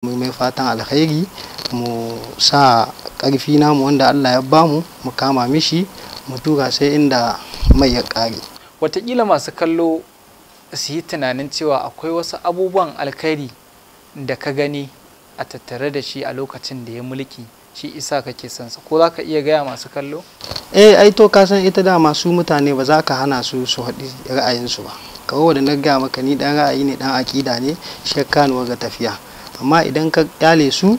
mu mai fatan alkhairi, mu sa ƙarfi namu wanda Allah ya bamu mu kama mishi mu tura sai inda mai ya ƙare. Wataƙila masu kallo su yi tunanin cewa akwai wasu abubuwan alkhairi da ka gani a tattare da shi a lokacin da ya mulki, shi isa kake son sa, ko za ka iya gaya masu kallo? Ai to ka san ita da masu mutane ba za ka hana su su haɗi ra'ayinsu ba. Kawai da na gaya maka ni ɗan ra'ayi ne, ɗan aƙida ne, shakkanuwa ga tafiya. Amma idan ka ƙyale su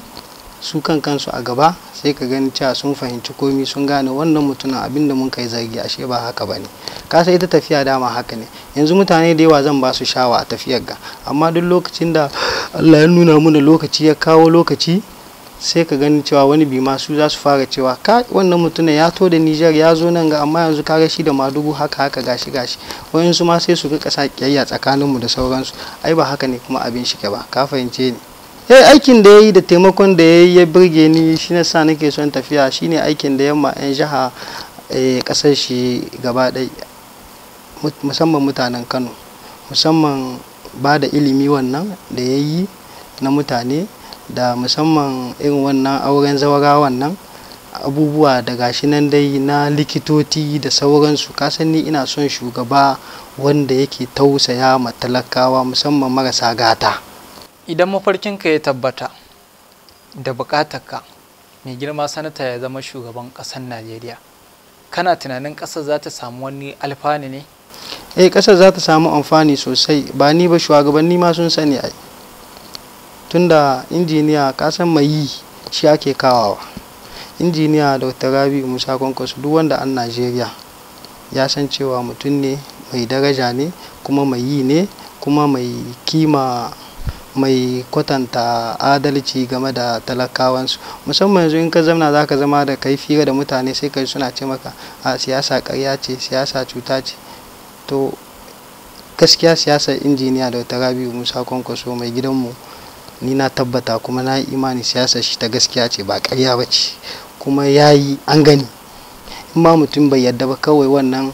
kan kansu a gaba sai ka gani cewa sun fahimci komi, sun gane wannan mutumin abin da mun kai zargi ashe ba haka ba ne. Ka san ita tafiya dama haka ne. Yanzu mutane da yawa zan ba su shawa a tafiyar ga, amma duk lokacin da Allah ya nuna mana lokaci ya kawo lokaci sai ka gani cewa wani bi ma su za su fara cewa ka wannan mutumin ya to da Niger ya zo nan ga, amma yanzu kaga shi da Madugu haka gashi wayansu ma sai su rika sa kiyayya tsakaninmu da sauransu. Ai ba haka ne kuma abin shi ke ba, ka fahimce ni. Aikin da ya yi da taimakon da ya yi ya birge ni, shi na sa nake son tafiya. Shine aikin da yamma 'yan jiha ƙasar shi gaba ɗaya, musamman mutanen Kano, musamman ba da ilimi wannan da ya yi na mutane, da musamman irin wannan auren zawara wannan abubuwa da gashi nan dai na likitoci da sauransu. Ka san ni ina son shugaba wanda yake tausaya ma talakawa musamman marasa gata. Idan mafarkinka ya tabbata da bukatarka mai girma sanata ya zama shugaban ƙasar Najeriya, kana tunanin ƙasar za ta samu wani alfani ne? Ƙasar za ta samu amfani sosai, ba ni ba shugabanni ma sun sani ai. Tunda injiniya ka san mai yi shi ake kawawa. Injiniya Dr. Rabi'u Musa Kwankwaso duk wanda an Najeriya ya san cewa mutum ne mai daraja ne, kuma mai yi ne, kuma mai kima, mai kwatanta adalci game da talakawansu. Musamman yanzu in ka zamana za ka zama da kai fira da mutane sai kai suna ce maka a siyasa ƙarya ce, siyasa cuta ce. To gaskiya siyasar injiniya Dr. Rabi'u Musa Kwankwaso mai gidanmu, ni na tabbata kuma na yi imani siyasar shi ta gaskiya ce ba ƙarya ba ce, kuma ya yi an gani. In ma mutum bai yadda ba kawai wannan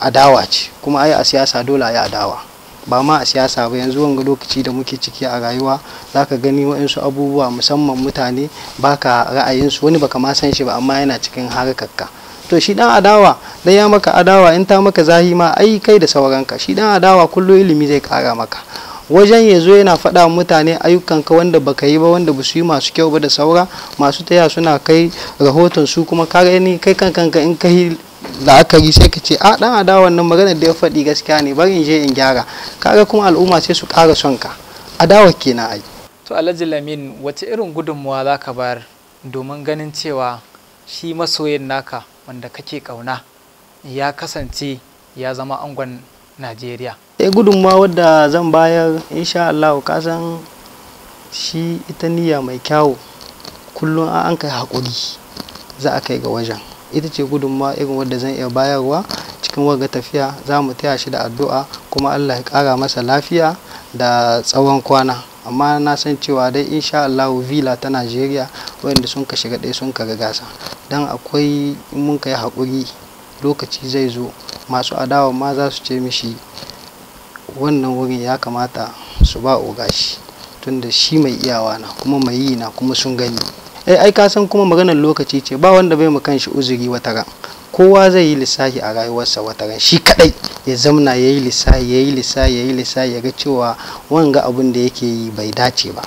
adawa ce, kuma ai a siyasa dole a yi adawa. Ba ma a siyasa ba, yanzu wanga lokaci da muke ciki a rayuwa za ka gani waɗansu abubuwa musamman mutane baka ra'ayinsu, wani baka ma san shi ba amma yana cikin harkarka. To shi dan adawa dan ya maka adawa in ta maka zahi ma ai kai da sauranka. Shi dan adawa kullum ilimi zai kara maka, wajen ya zo yana faɗa mutane ayyukanka wanda baka yi ba, wanda ba su yi masu kyau ba da saura masu taya suna kai rahoton su, kuma ka gani kai kanka in kai la'akari sai ka ce a dan adawan nan maganar da ya faɗi gaskiya ne, bari in je in gyara. Kaga kuma al'umma sai su ƙara son ka. Adawa kenan ai. To Alhaji Lamin, wace irin gudunmuwa za ka bayar domin ganin cewa shi masoyin naka wanda kake ƙauna ya kasance ya zama angon Najeriya? Gudunmuwa wadda zan bayar insha Allah, ka san shi ita niyya mai kyawu kullum an kai haƙuri za a kai ga wajen. Ita ce gudunmawa irin wadda zan iya bayarwa cikin wagga tafiya. Za mu taya shi da addu'a kuma Allah ya ƙara masa lafiya da tsawon kwana. Amma na san cewa dai insha Allah villa ta Najeriya wanda sun ka shiga ɗaya sun ka ga gasa, dan akwai in mun kai haƙuri lokaci zai zo masu adawa ma za su ce mishi wannan wurin ya kamata su ba ogashi, tunda shi mai iyawa na kuma mai yi na kuma sun gani. Ai ka san kuma maganar lokaci ce, ba wanda bai mu kanshi uzuri wata ran. Kowa zai yi lissafi a rayuwarsa wata ran, shi kadai ya zamna ya yi lissafi ya ga cewa wanga abun da yake yi bai dace ba.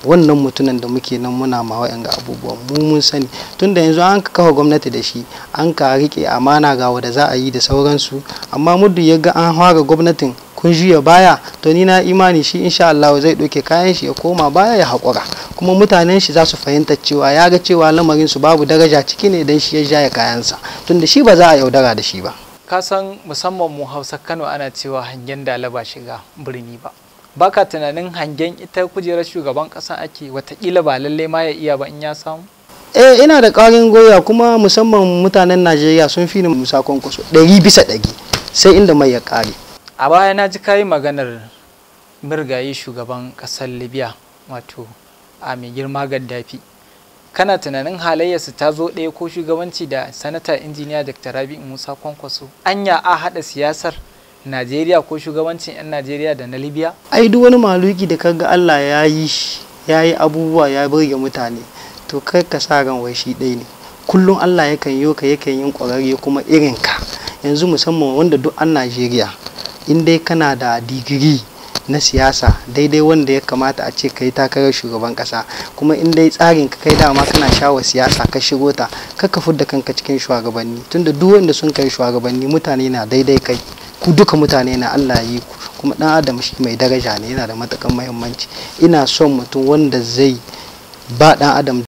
Wannan mutumin da muke nan muna ma wa'anga abubuwan mun sani, tunda yanzu an ka kawo gwamnati da shi, an ka rike amana ga wanda za a yi da sauransu. Amma muddin ya ga an fara gwamnatin kun juya baya, to ni na imani shi insha Allah zai ɗauke kayan shi ya koma baya ya haƙura, kuma mutanen shi za su fahimta cewa ya ga cewa lamarin su babu daraja ciki ne dan shi ya jaya kayansa, tunda shi ba za a yaudara da shi ba. Ka san musamman mu Hausa Kano ana cewa hangen dala ba shiga birni ba. Baka tunanin hangen ita kujerar shugaban ƙasa ake watakila ba lalle ma ya iya ba in ya samu? Ina da ƙarin goya, kuma musamman mutanen Najeriya sun fi ni Musa Kwankwaso 100% sai inda mai ya ƙare. A baya na ji kayi maganar murgaye shugaban ƙasar Libya wato a mai girma Gaddafi. Kana tunanin halayyarsu ta zo ɗaya ko shugabanci da sanata injiniya Dr. Rabi'u Musa Kwankwaso? Anya a haɗa siyasar Najeriya ko shugabancin 'yan Najeriya da na Libya? Ai duk wani maluki da kaga Allah ya yi ya yi abubuwa ya burge mutane, to kai ka sa ran wai shi ɗaya ne. Kullum Allah yakan yi ka, yakan yin ƙwararre kuma irin ka. Yanzu musamman wanda duk an Najeriya, in dai kana da digiri na siyasa daidai wanda ya kamata a ce kai takarar shugaban kasa, kuma in dai tsarin ka kai dama kana shawo siyasa ka shigo ta, ka fudda kanka cikin shugabanni, tunda duk wanda sun kai shugabanni mutane na daidai kai, ku duka mutane na Allah yi ku, kuma dan adam shi mai daraja ne, yana da matakan muhimmanci. Ina son mutum wanda zai ba dan adam